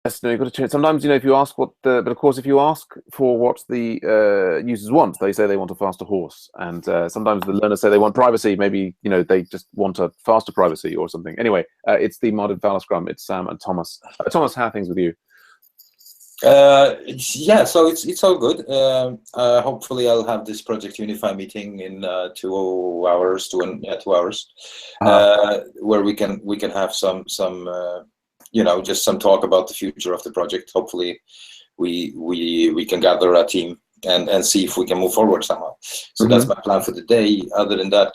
Yes, no, you've got to change. Sometimes, if you ask but of course, if you ask for what the users want, they say they want a faster horse, and sometimes the learners say they want privacy. Maybe they just want a faster privacy or something. Anyway, it's the modded Fowler Scrum. It's Sam and Thomas. Thomas, how are things with you? Yeah, so it's all good. Hopefully, I'll have this Project Unify meeting in 2 hours, 2 hours, where we can have some just some talk about the future of the project. Hopefully, we can gather a team and see if we can move forward somehow. So that's my plan for the day. Other than that,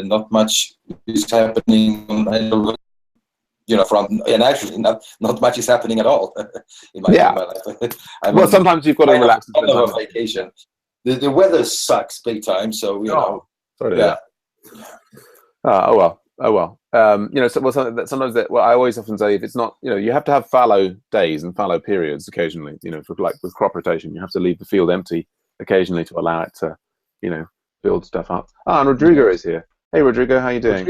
not much is happening. And actually not much is happening at all in my life. Well, sometimes you've got to relax. On a vacation. The weather sucks big time, so Sorry to oh well. Sometimes I always often say, if it's not, you have to have fallow days and fallow periods occasionally. For like with crop rotation, you have to leave the field empty occasionally to allow it to, build stuff up. And Rodrigo is here. Hey, Rodrigo, how you doing?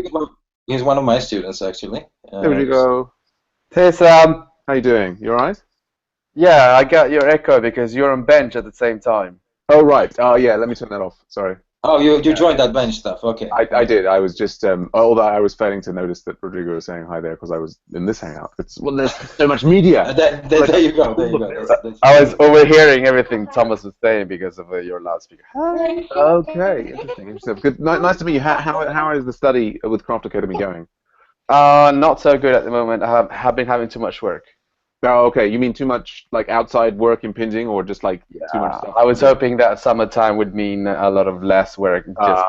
He's one of my students, actually. Hey, Rodrigo. Hey, Sam. How you doing? You all right? Yeah, I got your echo because you're on bench at the same time. Oh, right. Oh, yeah, let me turn that off. Sorry. Oh, you joined that bench stuff. Okay. I did. I was just, although I was failing to notice that Rodrigo was saying hi there because I was in this hangout. There's so much media. There you go. There you go. I was overhearing everything Thomas was saying because of your loudspeaker. Hi. Okay. Interesting. Good. Nice to meet you. How is the study with Craft Academy going? Not so good at the moment. I have been having too much work. Oh, okay. You mean too much, like, outside work impinging, or just like too much stuff? I was hoping that summertime would mean a lot of less work, just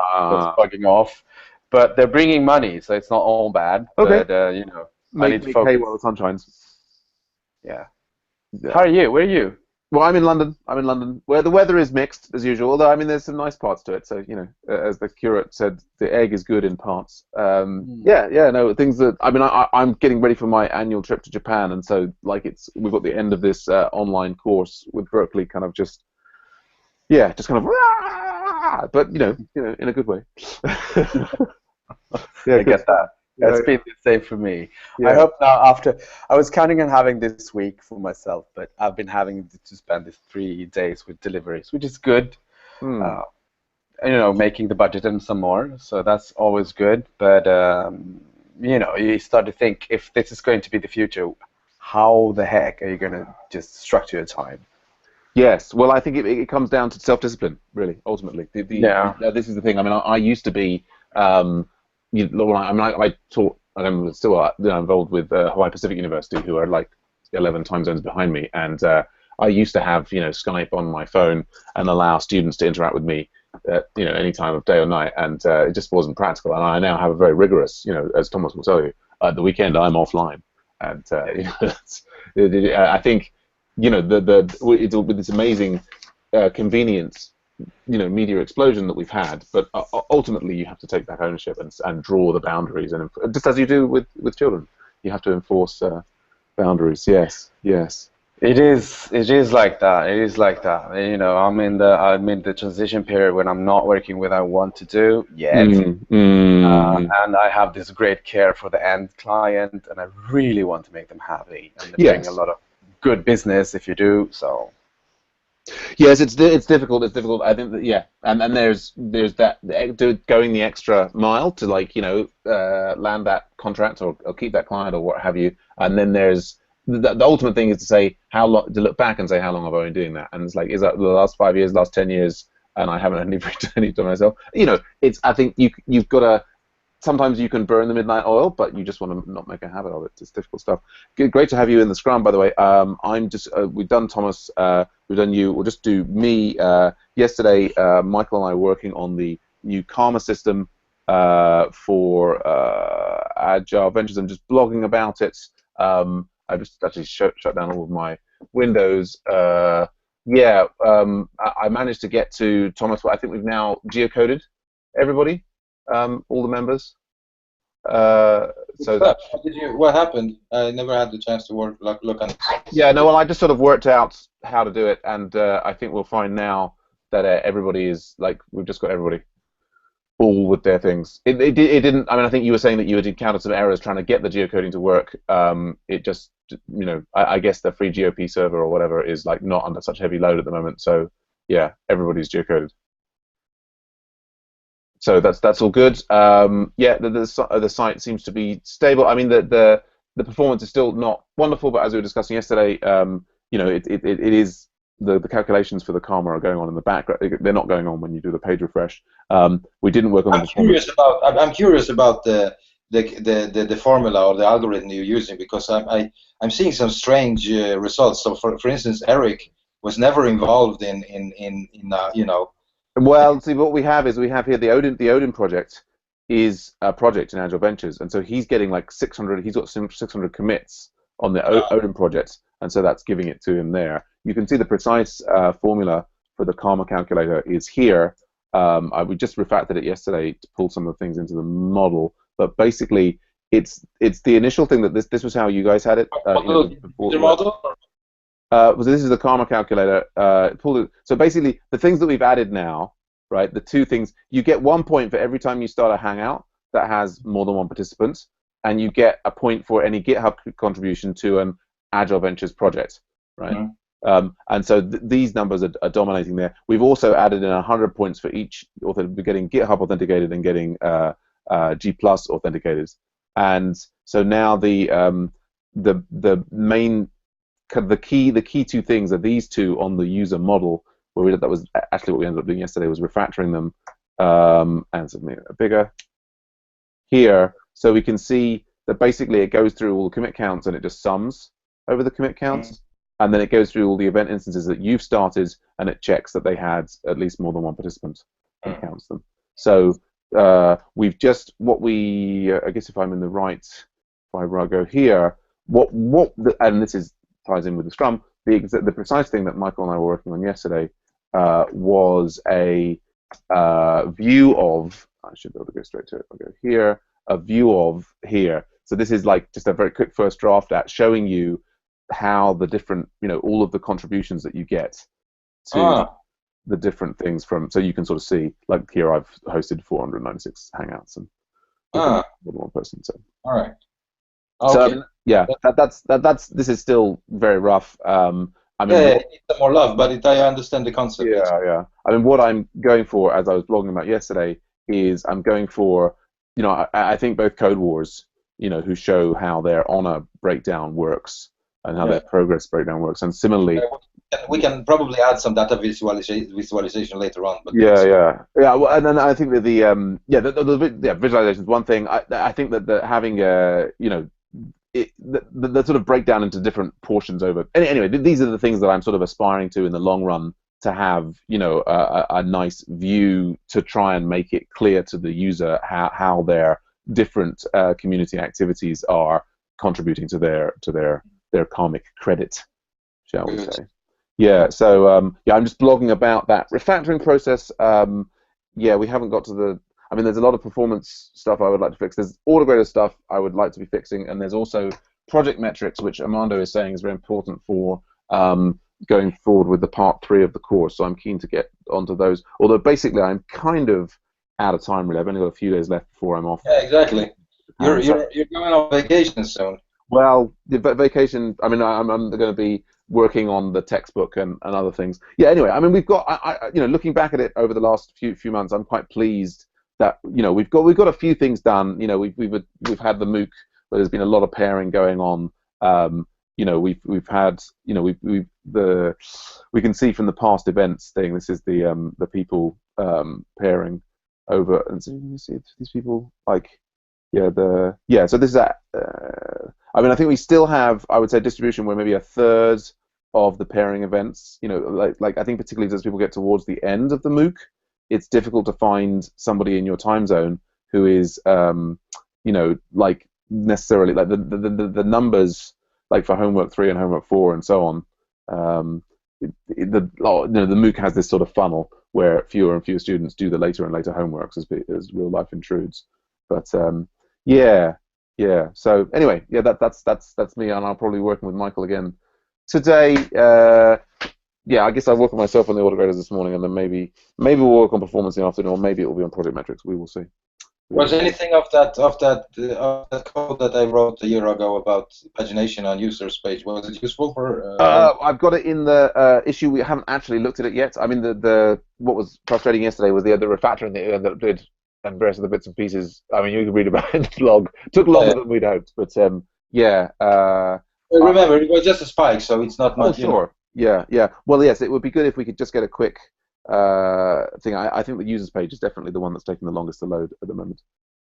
bugging off. But they're bringing money, so it's not all bad. Okay. But I need to focus. Hay while the sun shines. Yeah. How are you? Where are you? Well, I'm in London, where the weather is mixed as usual. Although there's some nice parts to it. So as the curate said, the egg is good in parts. No things that I'm getting ready for my annual trip to Japan, and so we've got the end of this online course with Berkeley, kind of just kind of, but in a good way. I get that. It's been the same for me. Yeah. I hope now I was counting on having this week for myself, but I've been having to spend these 3 days with deliveries, which is good. Making the budget and some more, so that's always good. But you start to think, if this is going to be the future, how the heck are you going to just structure your time? Yes, well, I think it comes down to self-discipline, really, ultimately. This is the thing. I used to be. I taught. I'm still involved with Hawaii Pacific University, who are like 11 time zones behind me, and I used to have Skype on my phone and allow students to interact with me at any time of day or night, and it just wasn't practical. And I now have a very rigorous, as Thomas will tell you, at the weekend I'm offline, and I think with this amazing convenience. Media explosion that we've had, but ultimately you have to take back ownership and draw the boundaries, and just as you do with children, you have to enforce boundaries. Yes. It is like that. It is like that. I'm in the transition period when I'm not working what I want to do yet, and I have this great care for the end client, and I really want to make them happy, and they bring a lot of good business if you do so. Yes, it's difficult. It's difficult. I think that and there's that going the extra mile to land that contract or keep that client or what have you. And then there's the ultimate thing is to say to look back and say how long have I been doing that? And it's like, is that the last 5 years, last 10 years, and I haven't had any return to myself? I think you've got to. Sometimes you can burn the midnight oil, but you just want to not make a habit of it. It's difficult stuff. Great to have you in the Scrum, by the way. We've done Thomas, we've done you. We'll just do me. Yesterday, Michael and I were working on the new Karma system for Agile Ventures. I'm just blogging about it. I just actually shut down all of my windows. I managed to get to Thomas. I think we've now geocoded everybody. All the members. What happened? I never had the chance to look on it. Yeah, no. Well, I just sort of worked out how to do it, and I think we'll find now that everybody is we've just got everybody all with their things. It didn't. I think you were saying that you had encountered some errors trying to get the geocoding to work. It just I guess the free GOP server or whatever is like not under such heavy load at the moment. So yeah, everybody's geocoded. So that's all good. Yeah, the site seems to be stable. I mean, the performance is still not wonderful, but as we were discussing yesterday, it is the calculations for the karma are going on in the background. They're not going on when you do the page refresh. We didn't work on the performance. I'm curious about the formula or the algorithm you're using, because I'm seeing some strange results. So for instance, Eric was never involved in Well, see, what we have here the Odin project is a project in Agile Ventures, and so he's getting like 600. He's got 600 commits on the Odin project, and so that's giving it to him there. You can see the precise formula for the karma calculator is here. We just refactored it yesterday to pull some of the things into the model, but basically it's the initial thing that this was how you guys had it. Before the model. This is the karma calculator. So basically, the things that we've added now, right? The two things, you get 1 point for every time you start a Hangout that has more than one participant, and you get a point for any GitHub contribution to an Agile Ventures project, right? Mm-hmm. And so these numbers are dominating there. We've also added in 100 points for each author, getting GitHub authenticated and getting G+ authenticated. And so now the main the key two things are these two on the user model, where that was actually what we ended up doing yesterday, was refactoring them and something bigger here, so we can see that basically it goes through all the commit counts and it just sums over the commit counts, and then it goes through all the event instances that you've started and it checks that they had at least more than one participant and counts them. So we've just I guess if I'm in the right, if I go here, and this ties in with the Scrum. The precise thing that Michael and I were working on yesterday was a view of. I should be able to go straight to it. I'll go here. A view of here. So this is like just a very quick first draft at showing you how the different, all of the contributions that you get to the different things from. So you can sort of see, like here, I've hosted 496 Hangouts and one person. So all right. Okay. So yeah, this is still very rough. I mean, it needs some more love, but I understand the concept. Yeah. I mean, what I'm going for, as I was blogging about yesterday, is I'm going for, I think both Code Wars, who show how their honor breakdown works and how their progress breakdown works, and similarly. We can probably add some data visualization later on. But Yeah. Well, and then I think that the visualization is one thing. I think that having the sort of breakdown into different portions over. Anyway, these are the things that I'm sort of aspiring to in the long run, to have a nice view to try and make it clear to the user how their different community activities are contributing to their karmic credit, shall we say. Yeah, so I'm just blogging about that refactoring process. We haven't got to the. I mean, there's a lot of performance stuff I would like to fix. There's autograder stuff I would like to be fixing, and there's also project metrics, which Armando is saying is very important for going forward with the part 3 of the course. So I'm keen to get onto those. Although basically I'm kind of out of time really. I've only got a few days left before I'm off. Yeah, exactly. You're going on vacation soon. Well, the vacation. I mean, I'm going to be working on the textbook and other things. Yeah. Anyway, I mean, we've got. Looking back at it over the last few months, I'm quite pleased that we've got a few things done. We've had the MOOC where there's been a lot of pairing going on. We've had we can see from the past events thing. This is the people pairing over, and so you see these people like. So this is I mean, I think we still have, I would say, distribution where maybe a third of the pairing events, like I think particularly as people get towards the end of the MOOC, it's difficult to find somebody in your time zone who is, like necessarily like the numbers, like for homework 3 and homework 4 and so on. The MOOC has this sort of funnel where fewer and fewer students do the later and later homeworks as real life intrudes. But So anyway, that's me, and I'll probably be working with Michael again today. I guess I'll work on myself on the autograders this morning, and then maybe we'll work on performance in the afternoon, or maybe it will be on project metrics. We will see. Was anything of that code that I wrote a year ago about pagination on users page, was it useful for? I've got it in the issue. We haven't actually looked at it yet. I mean, the what was frustrating yesterday was the refactoring that did and the rest of the bits and pieces. I mean, you can read about it in the blog. It took longer than we'd hoped, but yeah. Remember, it was just a spike, so it's not much. Oh, sure. Yeah, yeah. Well, yes, it would be good if we could just get a quick thing. I think the users page is definitely the one that's taking the longest to load at the moment.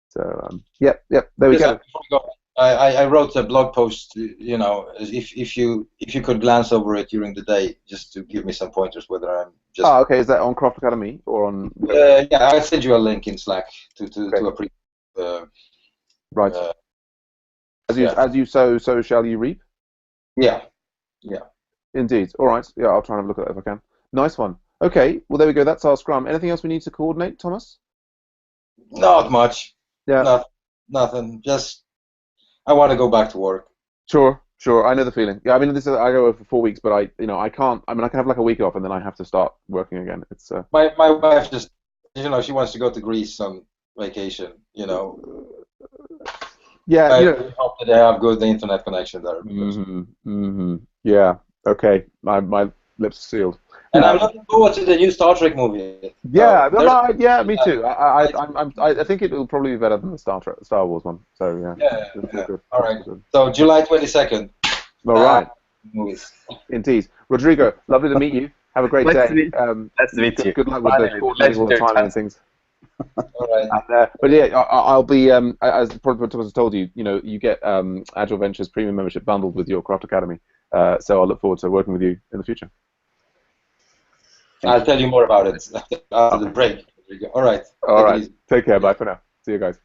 So, yep. There we go. I wrote a blog post. You know, if you could glance over it during the day, just to give me some pointers whether I'm just. Oh, okay. Is that on Craft Academy or on? Yeah, I'll send you a link in Slack to a pre. Right. As you sow, so shall you reap. Yeah. Indeed. All right. Yeah, I'll try and have a look at it if I can. Nice one. Okay. Well, there we go. That's our Scrum. Anything else we need to coordinate, Thomas? Not much. Yeah. Nothing. Just I want to go back to work. Sure. I know the feeling. Yeah. I mean, I go for 4 weeks, but I can't. I mean, I can have like a week off and then I have to start working again. It's. My wife just, she wants to go to Greece on vacation. Yeah. I hope that they have good internet connection there. Yeah. Okay. My lips are sealed. And I'm looking forward to the new Star Trek movie. Yeah, me too. I think it will probably be better than the Star Wars one. So yeah. All right. So July 22nd. All right. Movies. Indeed, Rodrigo. Lovely to meet you. Have a great day. Nice to meet you. Good luck with the coordinating all the timing and things. All right. But yeah, I'll be as probably Thomas told you. You get Agile Ventures premium membership bundled with your Craft Academy. So I look forward to working with you in the future. I'll tell you more about it after the break. All right. Take care. Bye for now. See you guys.